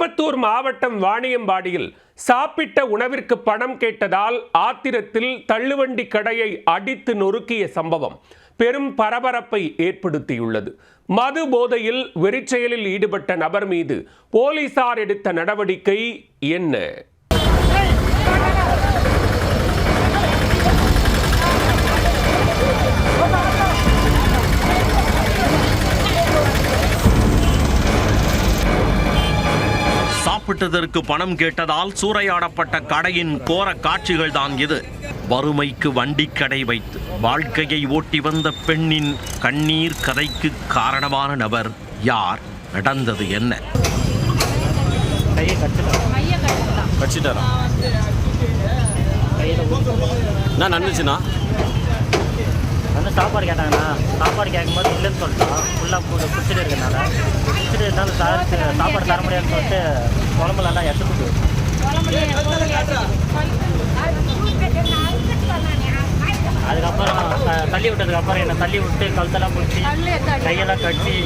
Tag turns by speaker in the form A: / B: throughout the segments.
A: திருப்பத்தூர் மாவட்டம் வாணியம்பாடியில் சாப்பிட்ட உணவிற்கு பணம் கேட்டதால் ஆத்திரத்தில் தள்ளுவண்டி கடையை அடித்து நொறுக்கிய சம்பவம் பெரும் பரபரப்பை ஏற்படுத்தியுள்ளது. மது போதையில் வெறிச்செயலில் ஈடுபட்ட நபர் மீது போலீசார் எடுத்த நடவடிக்கை என்ன?
B: சாப்பிட்டதற்கு பணம் கேட்டதால் சூறையாடப்பட்ட கடையின் கோர காட்சிகள் தான் இது. வறுமைக்கு வண்டி கடை வைத்து வாழ்க்கையை ஓட்டி வந்த பெண்ணின் கண்ணீர் கதைக்கு காரணமான நபர் யார்? நடந்தது என்ன?
C: சாப்பாடு கேட்டாங்கண்ணா. சாப்பாடு கேட்கும்போது இல்லைன்னு சொல்லிட்டோம். ஃபுல்லாக குடிச்சிட்டு இருக்கனால சாப்பாடு தர முடியாதுன்னு சொல்லிட்டு குழம்புலாம் எடுத்துக்கிட்டு அதுக்கப்புறம் தள்ளி விட்டதுக்கப்புறம் என்னை தள்ளி விட்டு கழுத்தெல்லாம் பிடிச்சி கையெல்லாம் கட்டி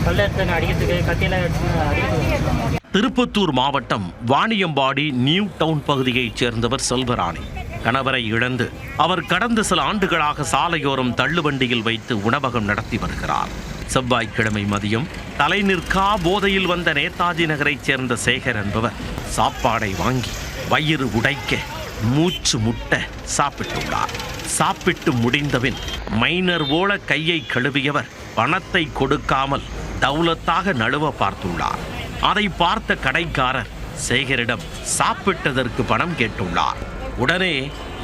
C: கல் எடுத்து அடிக்கிறதுக்கு கத்தியெல்லாம் எடுத்து அடிக்கிறது.
B: திருப்பத்தூர் மாவட்டம் வாணியம்பாடி நியூ டவுன் பகுதியைச் சேர்ந்தவர் செல்வராணி. கணவரை இழந்து அவர் கடந்த சில ஆண்டுகளாக சாலையோரம் தள்ளுவண்டியில் வைத்து உணவகம் நடத்தி வருகிறார். செவ்வாய்க்கிழமை மதியம் தலைநிற்கா போதையில் வந்த நேதாஜி நகரைச் சேர்ந்த சேகர் என்பவர் சாப்பாடை வாங்கி வயிறு உடைக்க மூச்சு முட்ட சாப்பிட்டுள்ளார். சாப்பிட்டு முடிந்தபின் மைனர் போல கையை கழுவியவர் பணத்தை கொடுக்காமல் தௌலத்தாக நழுவ பார்த்துள்ளார். அதை பார்த்த கடைக்காரர் சேகரிடம் சாப்பிட்டதற்கு பணம் கேட்டுள்ளார். உடனே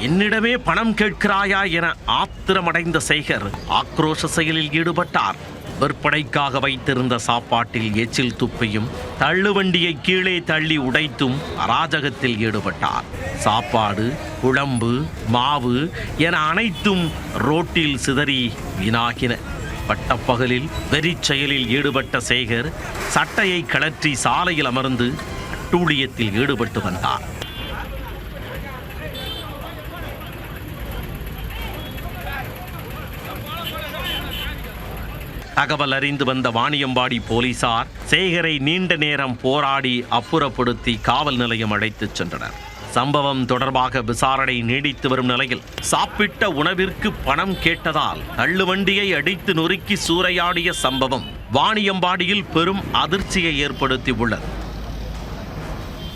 B: என்னிடமே பணம் கேட்கிறாயா என ஆத்திரமடைந்த சேகர் ஆக்ரோஷ செயலில் ஈடுபட்டார். விற்பனைக்காக வைத்திருந்த சாப்பாட்டில் எச்சில் துப்பியும் தள்ளுவண்டியை கீழே தள்ளி உடைத்தும் அராஜகத்தில் ஈடுபட்டார். சாப்பாடு, குழம்பு, மாவு என அனைத்தும் ரோட்டில் சிதறி வீணாகின. பட்டப்பகலில் வெறிச்செயலில் ஈடுபட்ட சேகர் சட்டையை கழற்றி சாலையில் அமர்ந்து அட்டூழியத்தில் ஈடுபட்டு வந்தார். தகவல் அறிந்து வந்த வாணியம்பாடி போலீசார் சேகரை நீண்ட நேரம் போராடி அப்புறப்படுத்தி காவல் நிலையம் அழைத்துச் சென்றனர். சம்பவம் தொடர்பாக விசாரணை நீடித்து வரும் நிலையில் சாப்பிட்ட உணவிற்கு பணம் கேட்டதால் தள்ளுவண்டியை அடித்து நொறுக்கி சூறையாடிய சம்பவம் வாணியம்பாடியில் பெரும் அதிர்ச்சியை ஏற்படுத்தி உள்ளது.